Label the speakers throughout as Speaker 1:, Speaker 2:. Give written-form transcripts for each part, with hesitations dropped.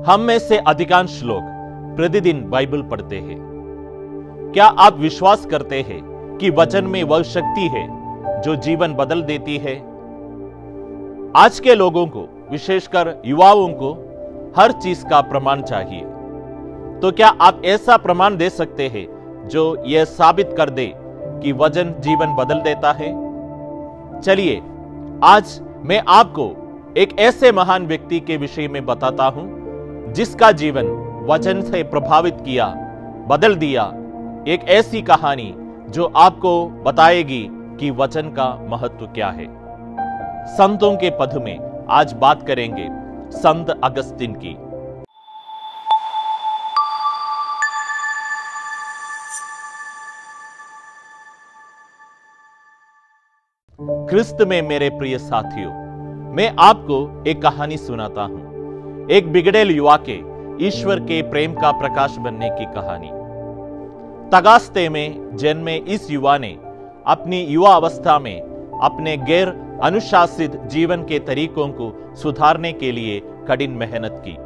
Speaker 1: हम में से अधिकांश लोग प्रतिदिन बाइबल पढ़ते हैं। क्या आप विश्वास करते हैं कि वचन में वह शक्ति है जो जीवन बदल देती है? आज के लोगों को, विशेषकर युवाओं को, हर चीज का प्रमाण चाहिए। तो क्या आप ऐसा प्रमाण दे सकते हैं जो यह साबित कर दे कि वचन जीवन बदल देता है? चलिए आज मैं आपको एक ऐसे महान व्यक्ति के विषय में बताता हूं जिसका जीवन वचन से प्रभावित किया, बदल दिया। एक ऐसी कहानी जो आपको बताएगी कि वचन का महत्व क्या है। संतों के पद में आज बात करेंगे संत अगस्तीन की। क्रिस्त में मेरे प्रिय साथियों, मैं आपको एक कहानी सुनाता हूं। एक बिगड़ेल युवा के ईश्वर के प्रेम का प्रकाश बनने की कहानी। तगास्ते में जन्मे इस युवा ने अपनी युवा अवस्था में अपने गैर अनुशासित जीवन के तरीकों को सुधारने के लिए कठिन मेहनत की,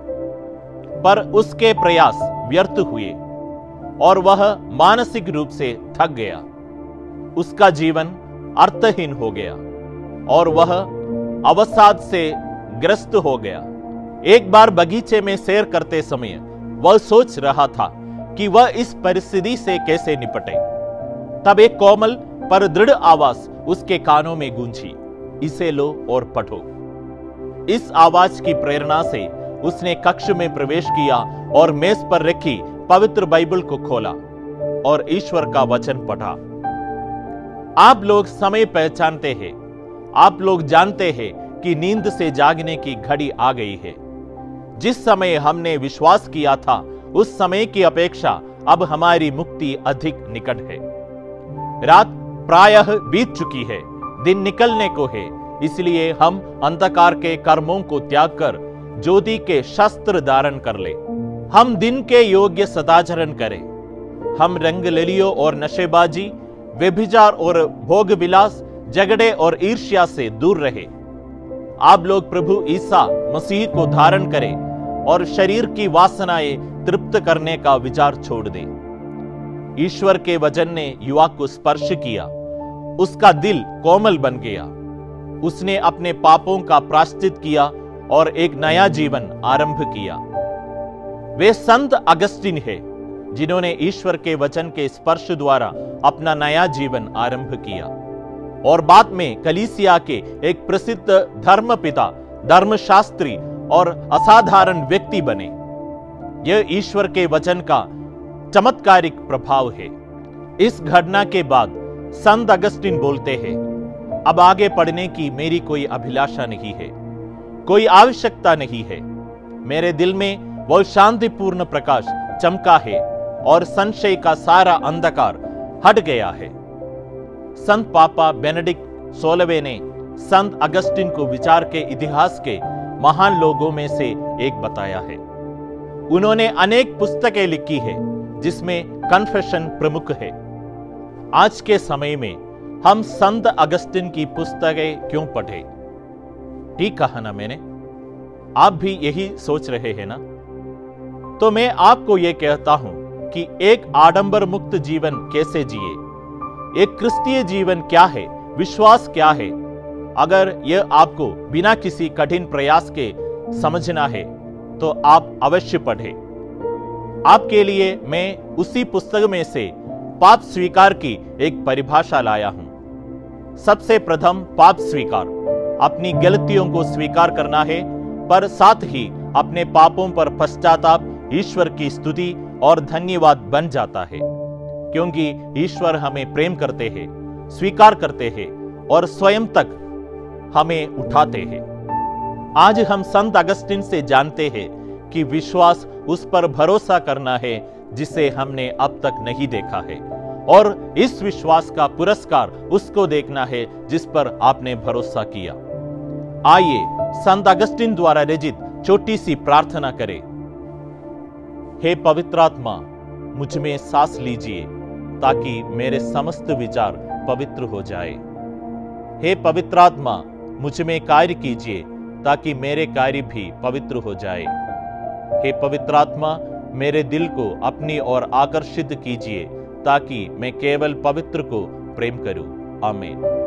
Speaker 1: पर उसके प्रयास व्यर्थ हुए और वह मानसिक रूप से थक गया। उसका जीवन अर्थहीन हो गया और वह अवसाद से ग्रस्त हो गया। एक बार बगीचे में सैर करते समय वह सोच रहा था कि वह इस परिस्थिति से कैसे निपटे। तब एक कोमल पर दृढ़ आवाज उसके कानों में गूंजी, इसे लो और पढ़ो। इस आवाज की प्रेरणा से उसने कक्ष में प्रवेश किया और मेज पर रखी पवित्र बाइबल को खोला और ईश्वर का वचन पढ़ा। आप लोग समय पहचानते हैं। आप लोग जानते हैं कि नींद से जागने की घड़ी आ गई है। जिस समय हमने विश्वास किया था उस समय की अपेक्षा अब हमारी मुक्ति अधिक निकट है। रात प्रायः बीत चुकी है, दिन निकलने को है। इसलिए हम अंधकार के कर्मों को त्याग कर ज्योति के शस्त्र धारण कर ले। हम दिन के योग्य सदाचरण करें। हम रंगलिलियों और नशेबाजी, व्यभिचार और भोग विलास, झगड़े और ईर्ष्या से दूर रहे। आप लोग प्रभु ईसा मसीह को धारण करें और शरीर की वासनाएं तृप्त करने का विचार छोड़ दें। ईश्वर के वचन ने युवा को स्पर्श किया। उसका दिल कोमल बन गया। उसने अपने पापों का प्रायश्चित किया और एक नया जीवन आरंभ किया। वे संत अगस्तीन है जिन्होंने ईश्वर के वचन के स्पर्श द्वारा अपना नया जीवन आरंभ किया और बाद में कलीसिया के एक प्रसिद्ध धर्मपिता, धर्मशास्त्री और असाधारण व्यक्ति बने। यह ईश्वर के वचन का चमत्कारिक प्रभाव है। इस घटना के बाद संत अगस्तीन बोलते हैं, अब आगे पढ़ने की मेरी कोई अभिलाषा नहीं है, कोई आवश्यकता नहीं है। मेरे दिल में वह शांतिपूर्ण प्रकाश चमका है और संशय का सारा अंधकार हट गया है। संत पापा बेनेडिक्ट 16वें ने संत अगस्तीन को विचार के इतिहास के महान लोगों में से एक बताया है। उन्होंने अनेक पुस्तकें लिखी है जिसमें कन्फेशन प्रमुख है। आज के समय में हम संत अगस्तीन की पुस्तकें क्यों पढ़ें? ठीक कहा ना मैंने? आप भी यही सोच रहे हैं ना? तो मैं आपको यह कहता हूं कि एक आडंबर मुक्त जीवन कैसे जिए, एक क्रिस्तीय जीवन क्या है, विश्वास क्या है। अगर यह आपको बिना किसी कठिन प्रयास के समझना है तो आप अवश्य पढ़ें। आपके लिए मैं उसी पुस्तक में से पाप स्वीकार की एक परिभाषा लाया हूं। सबसे प्रथम पाप स्वीकार अपनी गलतियों को स्वीकार करना है, पर साथ ही अपने पापों पर पश्चाताप ईश्वर की स्तुति और धन्यवाद बन जाता है, क्योंकि ईश्वर हमें प्रेम करते हैं, स्वीकार करते हैं और स्वयं तक हमें उठाते हैं। आज हम संत अगस्तीन से जानते हैं कि विश्वास उस पर भरोसा करना है जिसे हमने अब तक नहीं देखा है, और इस विश्वास का पुरस्कार उसको देखना है जिस पर आपने भरोसा किया। आइए संत अगस्तीन द्वारा रचित छोटी सी प्रार्थना करें। हे पवित्र आत्मा, मुझ में सांस लीजिए ताकि मेरे समस्त विचार पवित्र हो जाए। हे पवित्र आत्मा, मुझ में कार्य कीजिए ताकि मेरे कार्य भी पवित्र हो जाए। हे पवित्र आत्मा, मेरे दिल को अपनी ओर आकर्षित कीजिए ताकि मैं केवल पवित्र को प्रेम करूं। आमीन।